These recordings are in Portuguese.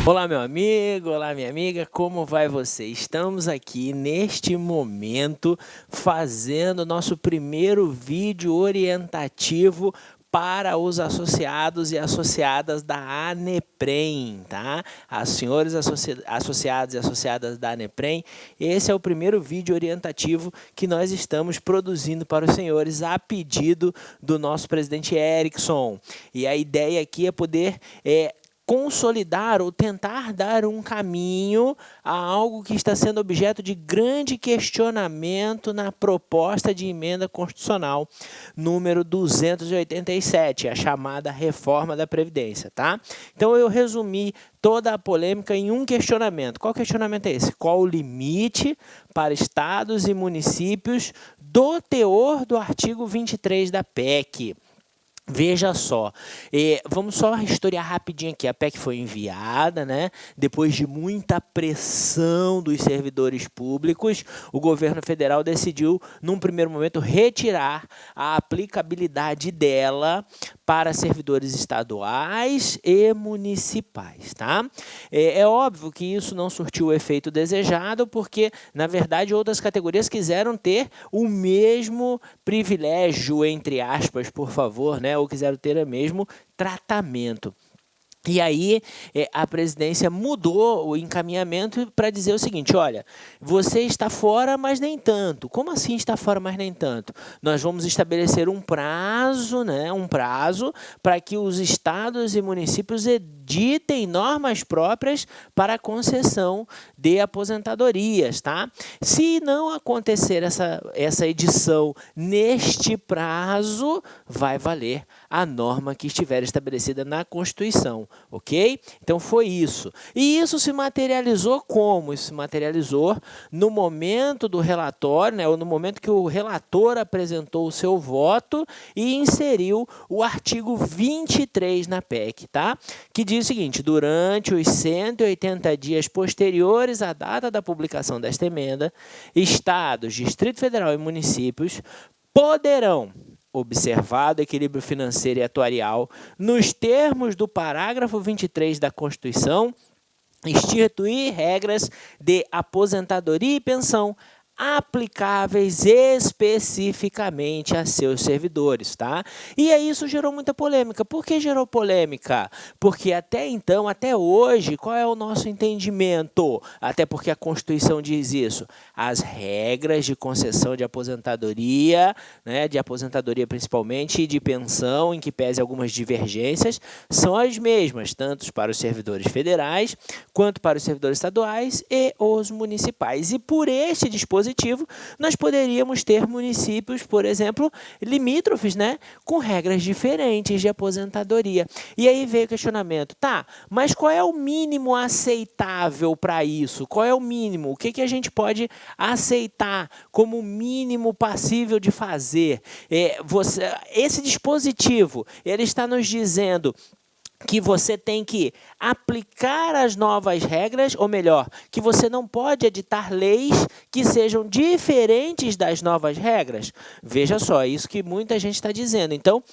Olá, meu amigo, olá, minha amiga, como vai você? Estamos aqui neste momento fazendo nosso primeiro vídeo orientativo para os associados e associadas da ANEPREM, tá? As senhores associados e associadas da ANEPREM, esse é o primeiro vídeo orientativo que nós estamos produzindo para os senhores a pedido do nosso presidente Erickson. E a ideia aqui é poder consolidar ou tentar dar um caminho a algo que está sendo objeto de grande questionamento na proposta de emenda constitucional número 287, a chamada reforma da Previdência, tá? Então eu resumi toda a polêmica em um questionamento. Qual questionamento é esse? Qual o limite para estados e municípios do teor do artigo 23 da PEC? Veja só, vamos só historiar rapidinho aqui. A PEC foi enviada, né? Depois de muita pressão dos servidores públicos, o governo federal decidiu, num primeiro momento, retirar a aplicabilidade dela para servidores estaduais e municipais, tá? É óbvio que isso não surtiu o efeito desejado, porque, na verdade, outras categorias quiseram ter o mesmo privilégio, entre aspas, por favor, né? Ou quiseram ter o mesmo tratamento. E aí a presidência mudou o encaminhamento para dizer o seguinte: olha, você está fora, mas nem tanto. Como assim está fora, mas nem tanto? Nós vamos estabelecer um prazo, né, para que os estados e municípios editem normas próprias para a concessão de aposentadorias, tá? Se não acontecer essa edição neste prazo, vai valer a norma que estiver estabelecida na Constituição. Ok? Então foi isso. E isso se materializou como? Isso se materializou no momento do relatório, né, ou no momento que o relator apresentou o seu voto e inseriu o artigo 23 na PEC, tá? Que diz o seguinte: durante os 180 dias posteriores à data da publicação desta emenda, estados, Distrito Federal e municípios poderão, observado o equilíbrio financeiro e atuarial, nos termos do parágrafo 23 da Constituição, instituir regras de aposentadoria e pensão aplicáveis especificamente a seus servidores, tá? E aí isso gerou muita polêmica. Por que gerou polêmica? Porque até então, até hoje, qual é o nosso entendimento? Até porque a Constituição diz isso. As regras de concessão de aposentadoria, né, de aposentadoria principalmente, e de pensão, em que pese algumas divergências, são as mesmas, tanto para os servidores federais, quanto para os servidores estaduais e os municipais. E por este dispositivo, nós poderíamos ter municípios, por exemplo, limítrofes, né, com regras diferentes de aposentadoria. E aí veio o questionamento: tá, mas qual é o mínimo aceitável para isso? Qual é o mínimo? O que a gente pode aceitar como mínimo passível de fazer? Esse dispositivo, ele está nos dizendo que você tem que aplicar as novas regras, ou melhor, que você não pode editar leis que sejam diferentes das novas regras. Veja só, é isso que muita gente está dizendo. Então,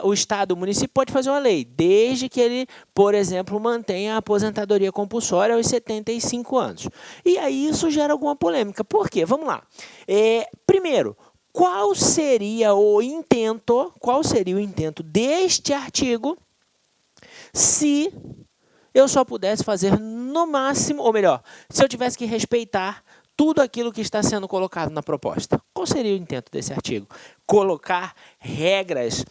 o Estado, o município pode fazer uma lei, desde que ele, por exemplo, mantenha a aposentadoria compulsória aos 75 anos. E aí isso gera alguma polêmica. Por quê? Vamos lá. Primeiro, qual seria o intento deste artigo se eu só pudesse fazer no máximo, ou melhor, se eu tivesse que respeitar tudo aquilo que está sendo colocado na proposta? Qual seria o intento desse artigo? Colocar regras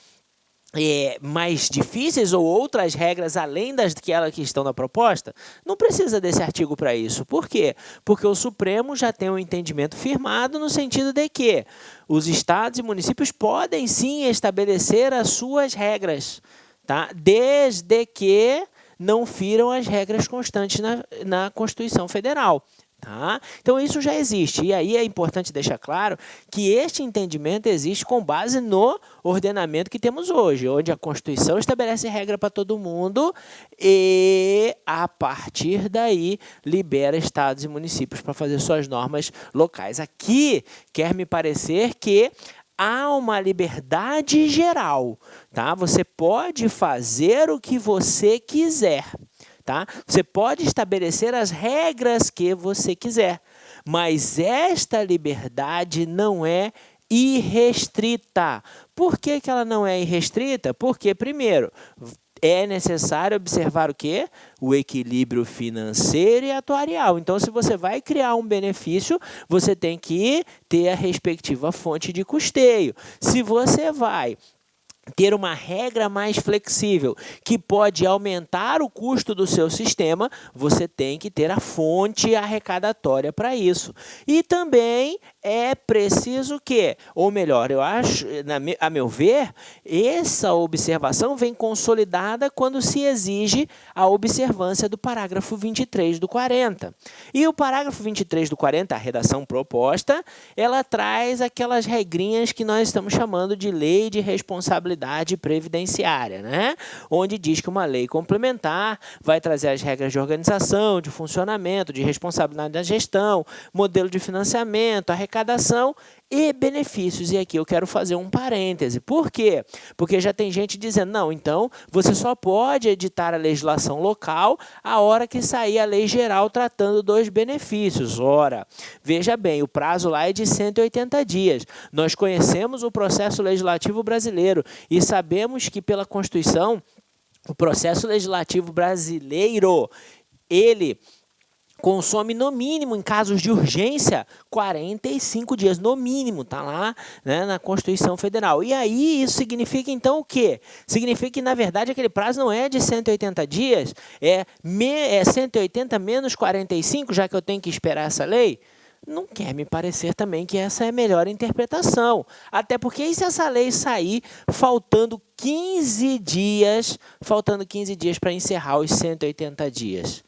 mais difíceis ou outras regras além das que estão na proposta? Não precisa desse artigo para isso. Por quê? Porque o Supremo já tem um entendimento firmado no sentido de que os estados e municípios podem sim estabelecer as suas regras, tá? Desde que não firam as regras constantes na Constituição Federal. Tá? Então, isso já existe. E aí é importante deixar claro que este entendimento existe com base no ordenamento que temos hoje, onde a Constituição estabelece regra para todo mundo e, a partir daí, libera estados e municípios para fazer suas normas locais. Aqui, quer me parecer que há uma liberdade geral, tá? Você pode fazer o que você quiser, tá? Você pode estabelecer as regras que você quiser, mas esta liberdade não é irrestrita. Por que que ela não é irrestrita? Porque, primeiro, é necessário observar o quê? O equilíbrio financeiro e atuarial. Então, se você vai criar um benefício, você tem que ter a respectiva fonte de custeio. Se você vai ter uma regra mais flexível que pode aumentar o custo do seu sistema, você tem que ter a fonte arrecadatória para isso. E também é preciso que, ou melhor, eu acho, a meu ver, essa observação vem consolidada quando se exige a observância do parágrafo 23 do 40. E o parágrafo 23 do 40, a redação proposta, ela traz aquelas regrinhas que nós estamos chamando de lei de responsabilidade previdenciária, né? Onde diz que uma lei complementar vai trazer as regras de organização, de funcionamento, de responsabilidade da gestão, modelo de financiamento, arrecadação e benefícios. E aqui eu quero fazer um parêntese. Por quê? Porque já tem gente dizendo, não, então você só pode editar a legislação local a hora que sair a lei geral tratando dos benefícios. Ora, veja bem, o prazo lá é de 180 dias. Nós conhecemos o processo legislativo brasileiro e sabemos que pela Constituição, o processo legislativo brasileiro, ele consome no mínimo, em casos de urgência, 45 dias, no mínimo, está lá, né, na Constituição Federal. E aí isso significa então o quê? Significa que, na verdade, aquele prazo não é de 180 dias, é 180 menos 45, já que eu tenho que esperar essa lei? Não quer me parecer também que essa é a melhor interpretação. Até porque e se essa lei sair faltando 15 dias para encerrar os 180 dias?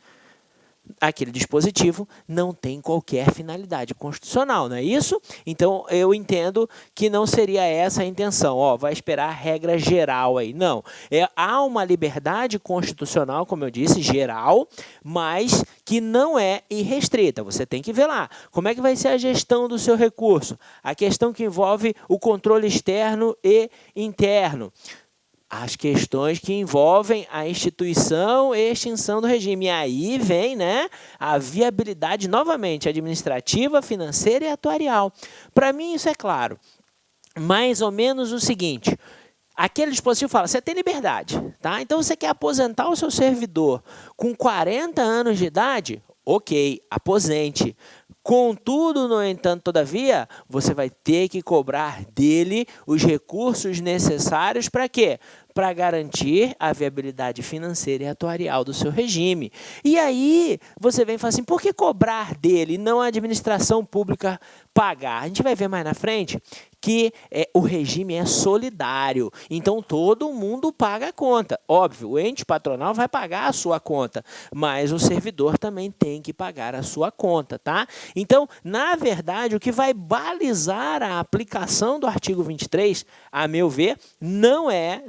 Aquele dispositivo não tem qualquer finalidade constitucional, não é isso? Então, eu entendo que não seria essa a intenção. Ó, vai esperar a regra geral aí. Não. Há uma liberdade constitucional, como eu disse, geral, mas que não é irrestrita. Você tem que ver lá. Como é que vai ser a gestão do seu recurso? A questão que envolve o controle externo e interno. As questões que envolvem a instituição e extinção do regime. E aí vem, né, a viabilidade, novamente, administrativa, financeira e atuarial. Para mim, isso é claro. Mais ou menos o seguinte, aquele dispositivo fala, você tem liberdade, tá? Então, você quer aposentar o seu servidor com 40 anos de idade? Ok, aposente. Contudo, no entanto, todavia, você vai ter que cobrar dele os recursos necessários para quê? Para garantir a viabilidade financeira e atuarial do seu regime. E aí, você vem e fala assim, por que cobrar dele e não a administração pública pagar? A gente vai ver mais na frente que o regime é solidário, então todo mundo paga a conta. Óbvio, o ente patronal vai pagar a sua conta, mas o servidor também tem que pagar a sua conta, tá? Então, na verdade, o que vai balizar a aplicação do artigo 23, a meu ver, não é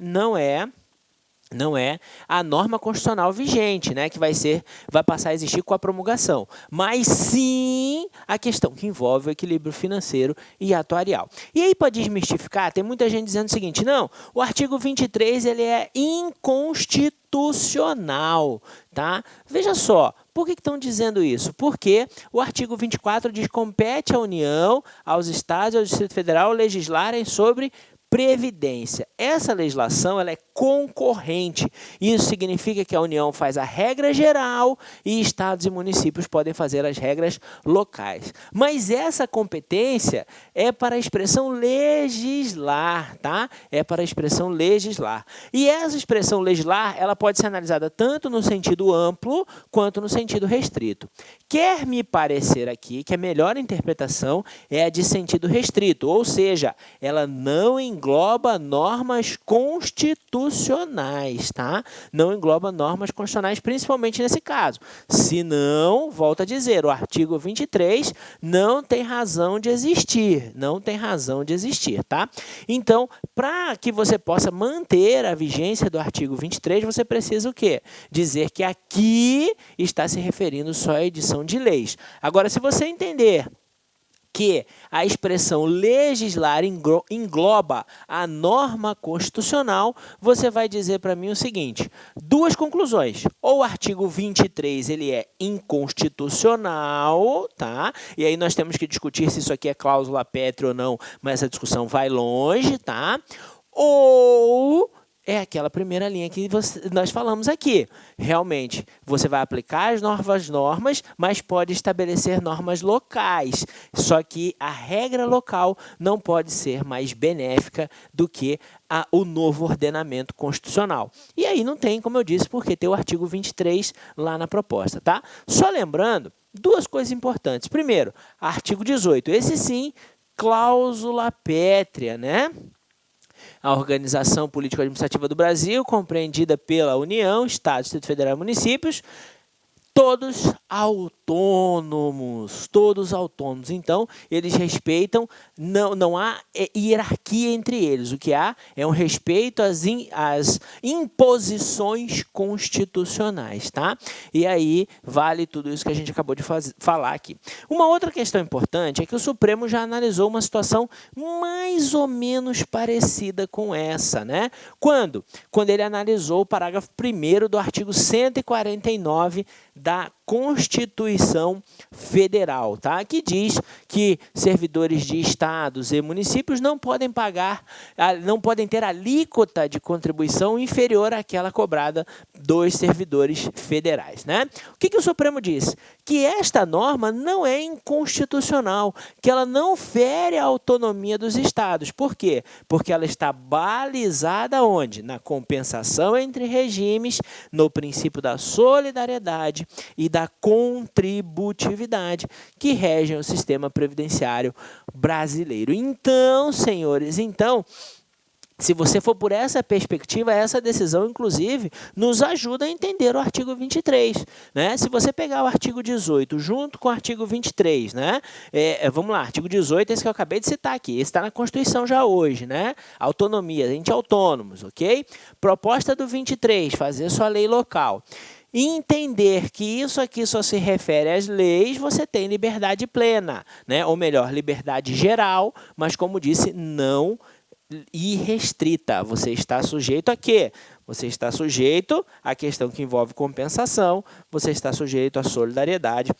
a norma constitucional vigente, né, que vai passar a existir com a promulgação, mas sim a questão que envolve o equilíbrio financeiro e atuarial. E aí, para desmistificar, tem muita gente dizendo o seguinte, não, o artigo 23 ele é inconstitucional, tá? Veja só, por que estão dizendo isso? Porque o artigo 24 diz que compete à União, aos Estados e ao Distrito Federal legislarem sobre previdência. Essa legislação ela é concorrente. Isso significa que a União faz a regra geral e estados e municípios podem fazer as regras locais. Mas essa competência é para a expressão legislar, tá? É para a expressão legislar. E essa expressão legislar, ela pode ser analisada tanto no sentido amplo quanto no sentido restrito. Quer me parecer aqui que a melhor interpretação é a de sentido restrito, ou seja, ela não engloba normas constitucionais, tá? Não engloba normas constitucionais, principalmente nesse caso. Se não, volto a dizer, o artigo 23 não tem razão de existir, tá? Então, para que você possa manter a vigência do artigo 23, você precisa o quê? Dizer que aqui está se referindo só à edição de leis. Agora, se você entender que a expressão legislar engloba a norma constitucional, você vai dizer para mim o seguinte, duas conclusões. Ou o artigo 23 ele é inconstitucional, tá? E aí nós temos que discutir se isso aqui é cláusula pétrea ou não, mas essa discussão vai longe, tá? Ou é aquela primeira linha que nós falamos aqui. Realmente, você vai aplicar as novas normas, mas pode estabelecer normas locais. Só que a regra local não pode ser mais benéfica do que o novo ordenamento constitucional. E aí não tem, como eu disse, porque tem o artigo 23 lá na proposta, tá? Só lembrando, duas coisas importantes. Primeiro, artigo 18. Esse sim, cláusula pétrea, né? A Organização Político-Administrativa do Brasil, compreendida pela União, Estado, Distrito Federal e municípios, todos autônomos, Então, eles respeitam, não há hierarquia entre eles. O que há é um respeito às imposições constitucionais, tá? E aí, vale tudo isso que a gente acabou de falar aqui. Uma outra questão importante é que o Supremo já analisou uma situação mais ou menos parecida com essa, né? Quando? Quando ele analisou o parágrafo 1º do artigo 149 da Constituição Federal, tá? Que diz que servidores de estados e municípios não podem ter alíquota de contribuição inferior àquela cobrada dos servidores federais, né? O que o Supremo diz? Que esta norma não é inconstitucional, que ela não fere a autonomia dos estados. Por quê? Porque ela está balizada onde? Na compensação entre regimes, no princípio da solidariedade e da contributividade que regem o sistema previdenciário brasileiro. Então, senhores, se você for por essa perspectiva, essa decisão, inclusive, nos ajuda a entender o artigo 23. Né? Se você pegar o artigo 18 junto com o artigo 23, né? Vamos lá, artigo 18, esse que eu acabei de citar aqui, esse está na Constituição já hoje, né? Autonomia, a gente é autônomos, ok? Proposta do 23, fazer sua lei local. E entender que isso aqui só se refere às leis, você tem liberdade plena, né? Ou melhor, liberdade geral, mas como disse, não irrestrita. Você está sujeito a quê? Você está sujeito à questão que envolve compensação, você está sujeito à solidariedade,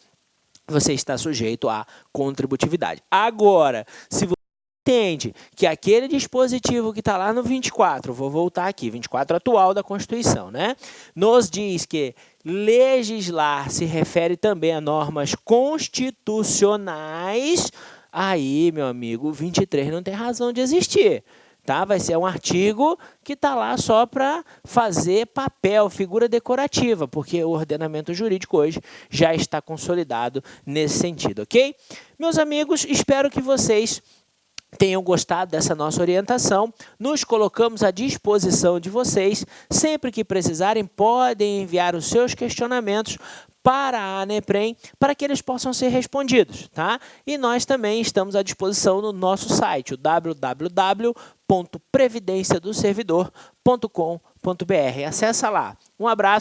você está sujeito à contributividade. Agora, se você entende que aquele dispositivo que está lá no 24, vou voltar aqui, 24 atual da Constituição, né? Nos diz que legislar se refere também a normas constitucionais, aí, meu amigo, o 23 não tem razão de existir. Tá? Vai ser um artigo que está lá só para fazer papel, figura decorativa, porque o ordenamento jurídico hoje já está consolidado nesse sentido, ok? Meus amigos, espero que vocês tenham gostado dessa nossa orientação. Nos colocamos à disposição de vocês. Sempre que precisarem, podem enviar os seus questionamentos para a ANEPREM, para que eles possam ser respondidos, tá? E nós também estamos à disposição no nosso site, o www.previdenciadoservidor.com.br. Acessa lá. Um abraço.